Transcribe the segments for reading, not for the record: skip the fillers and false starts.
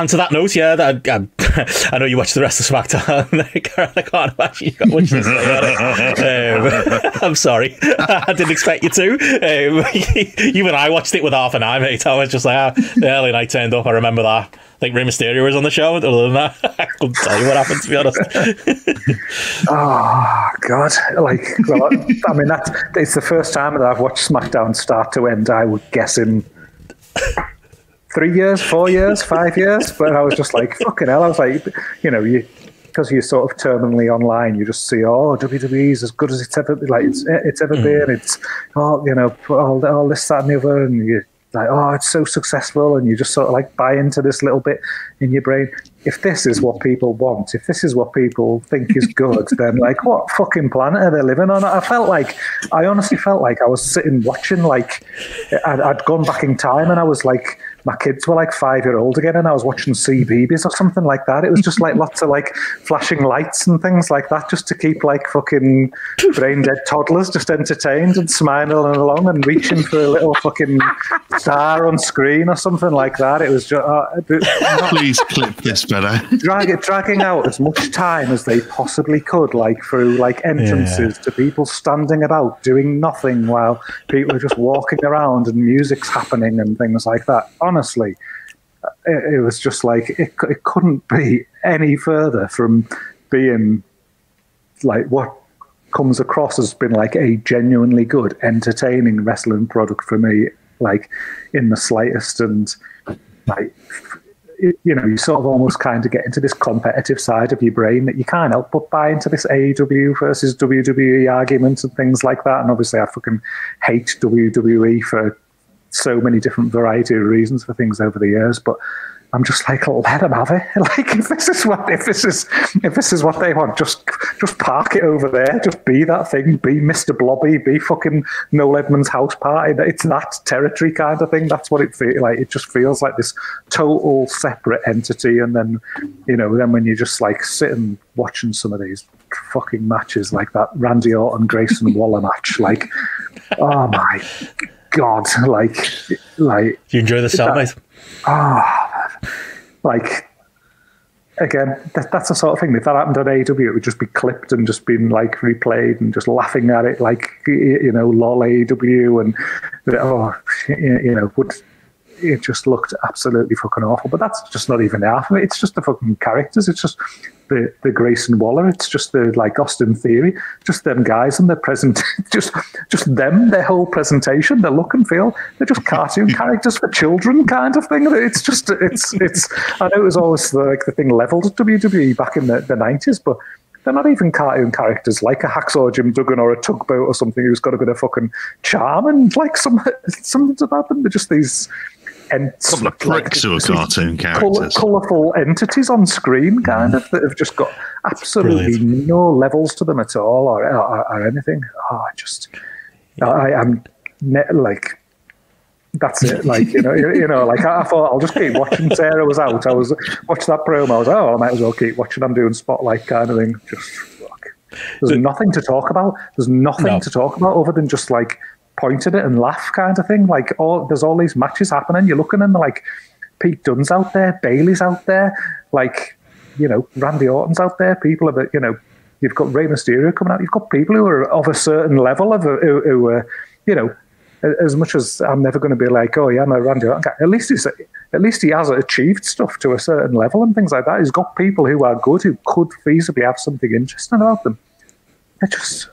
And to that note, yeah, I know you watched the rest of SmackDown. I can't imagine you got much to say on it. I'm sorry. I didn't expect you to. Even I watched it with half an eye, mate. I was just like, the early night turned up. I remember that. I think Rey Mysterio was on the show. Other than that, I couldn't tell you what happened, to be honest. Oh, God. Like, well, I mean, it's the first time that I've watched SmackDown start to end, I would guess, in 3 years, 4 years, 5 years. But I was just like, fucking hell. I was like, because you're sort of terminally online, you just see, WWE's as good as it's ever been. It's all this, that, and the other, and you like, it's so successful, and you just sort of like buy into this little bit in your brain. If this is what people want, if this is what people think is good, then like, what fucking planet are they living on? I honestly felt like I was sitting watching, like, I'd gone back in time, and I was like, my kids were like 5-year-old again, and I was watching CBeebies or something like that. It was just like lots of like flashing lights and things like that, just to keep like fucking brain dead toddlers just entertained and smiling along and reaching for a little fucking star on screen or something like that. It was just please clip this better. Dragging out as much time as they possibly could, like through like entrances to people standing about doing nothing while people are just walking around and music's happening and things like that. Honestly, it was just like it couldn't be any further from being like what comes across as been like a genuinely good, entertaining wrestling product for me, like in the slightest. And like, you sort of almost kind of get into this competitive side of your brain that you can't help but buy into this AEW versus WWE arguments and things like that. And obviously I fucking hate WWE for so many different variety of reasons for things over the years, but I'm just like, let them have it. Like, if this is what they want, just park it over there. Just be that thing. Be Mr. Blobby. Be fucking Noel Edmonds' house party. It's that territory kind of thing. That's what it feels like. It just feels like this total separate entity. And then, then when you just like sitting watching some of these fucking matches, like that Randy Orton Grayson Waller match, like, oh my God, like do you enjoy the sound, mate? Like, again, that's the sort of thing. If that happened on AEW, it would just be clipped and just been like replayed and just laughing at it, like, lol AEW, and would. It just looked absolutely fucking awful. But that's just not even half of it. It's just the fucking characters. It's just the Grayson Waller. It's just the like Austin Theory. Just them guys and their present. just them. Their whole presentation. Their look and feel. They're just cartoon characters for children, kind of thing. It's just. It's. I know it was always like the thing leveled at WWE back in the 90s, but they're not even cartoon characters like a Hacksaw Jim Duggan or a Tugboat or something who's got a bit of fucking charm and like something about them. They're just these. And couple of pricks who are cartoon characters, colourful entities on screen, kind of, that have just got absolutely no levels to them at all, or anything. I'm like, that's it. Like like I thought I'll just keep watching. Sarah was out. I was watched that promo. I was I might as well keep watching. I'm doing Spotlight kind of thing. Just there's nothing to talk about. There's nothing to talk about other than just like. Point at it and laugh kind of thing. Like, there's all these matches happening. You're looking and like Pete Dunne's out there, Bailey's out there, like, Randy Orton's out there. People are, you've got Rey Mysterio coming out. You've got people who are of a certain level of who are, as much as I'm never going to be like, oh yeah, I'm a Randy Orton guy. At least he has achieved stuff to a certain level and things like that. He's got people who are good, who could feasibly have something interesting about them. It just.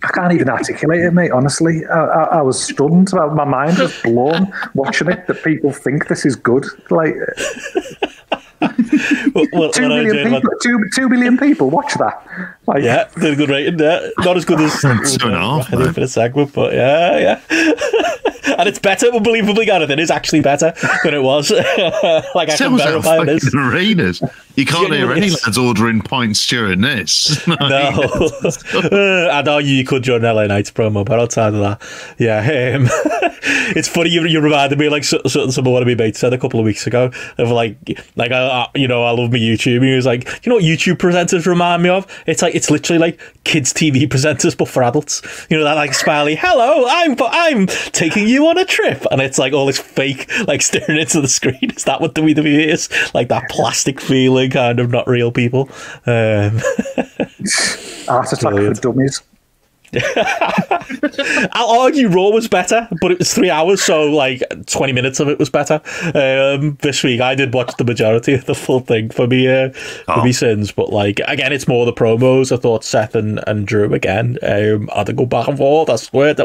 I can't even articulate it, mate, honestly. I was stunned. My mind was blown watching it, that people think this is good. Like, 2 billion people watch that. Like, yeah, did a good rating. Yeah. Not as good as 2.5 for the segment, but yeah. And it's better, unbelievably, Gareth. It is actually better than it was. Like, I can verify this. Arenas. You can't hear any lads ordering pints during this. No. I'd argue you could during LA Knight's promo, but outside of that, yeah. It's funny, you reminded me, like, something some of one of my mates said a couple of weeks ago, of like I love my YouTube. He was like, you know what YouTube presenters remind me of? It's literally like kids TV presenters, but for adults. You know, that like smiley, hello, I'm taking you on a trip, and it's like all this fake, like, staring into the screen. Is that what WWE is? Like that plastic feeling, kind of not real people. Art Attack for Dummies. I'll argue Raw was better, but it was 3 hours, so like 20 minutes of it was better. This week I did watch the majority of the full thing for me sins, but like again, it's more the promos. I thought Seth and Drew again, I had to go back and forth. I swear.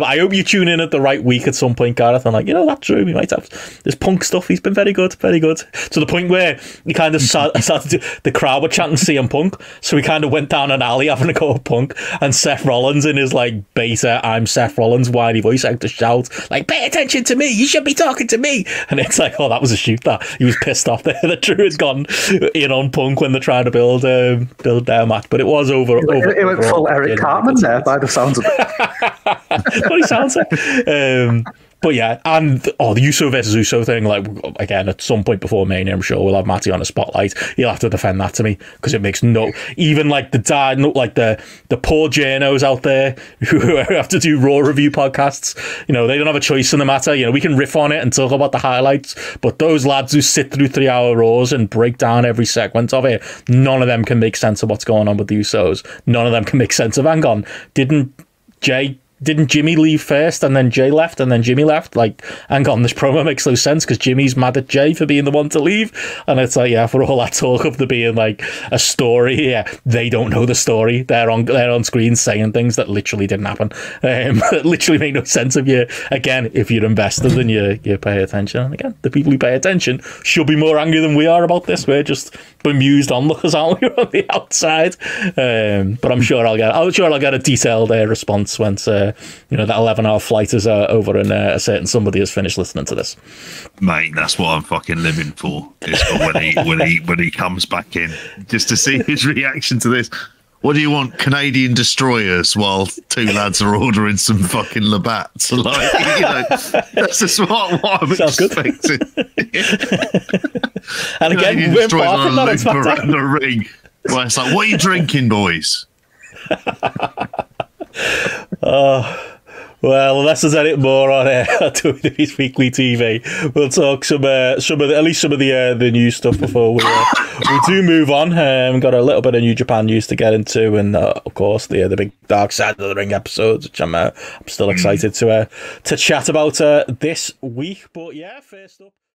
I hope you tune in at the right week at some point, Gareth, and like, you know, that Drew, we might have this Punk stuff. He's been very good, to the point where you kind of started to, the crowd were chanting CM Punk, so we kind of went down an alley having a go at Punk, and Seth Rollins in his like beta I'm Seth Rollins whiny voice out to shout like, pay attention to me, you should be talking to me, and it's like, oh, that was a shoot. That he was pissed off there that Drew had gone in on Punk when they're trying to build their match, but it was over. It went full Eric Cartman there by the sounds of it. What he sounds like. But yeah, and the Uso versus Uso thing, like, again, at some point before Mania, I'm sure we'll have Matty on a spotlight. He'll have to defend that to me, because it makes even like the poor journos out there who have to do Raw review podcasts, you know, they don't have a choice in the matter. You know, we can riff on it and talk about the highlights, but those lads who sit through 3 hour Raws and break down every segment of it, none of them can make sense of what's going on with the Usos. None of them can make sense of, hang on, didn't Jimmy leave first, and then Jay left, and then Jimmy left? Like, hang on, this promo makes no sense, because Jimmy's mad at Jay for being the one to leave. And it's like, yeah, for all that talk of there being like a story, yeah, they don't know the story. They're on screen saying things that literally didn't happen. That literally make no sense if you're invested and you pay attention. And again, the people who pay attention should be more angry than we are about this. We're just bemused onlookers, aren't we, on the outside? But I'm sure I'll get a detailed response once that 11-hour flight is over and a certain somebody has finished listening to this. Mate, that's what I'm fucking living for. Is for when he comes back in, just to see his reaction to this. What do you want? Canadian destroyers while two lads are ordering some fucking Labatts? Like, you know, that's just what I'm expecting. And again, we're part of that around the ring. Well, it's like, what are you drinking, boys? Well, unless there's anything more on WWE's Weekly TV, we'll talk some of the new stuff before we do move on. Got a little bit of New Japan news to get into, and of course the big Dark Side of the Ring episodes, which I'm still excited to chat about this week. But yeah, first up.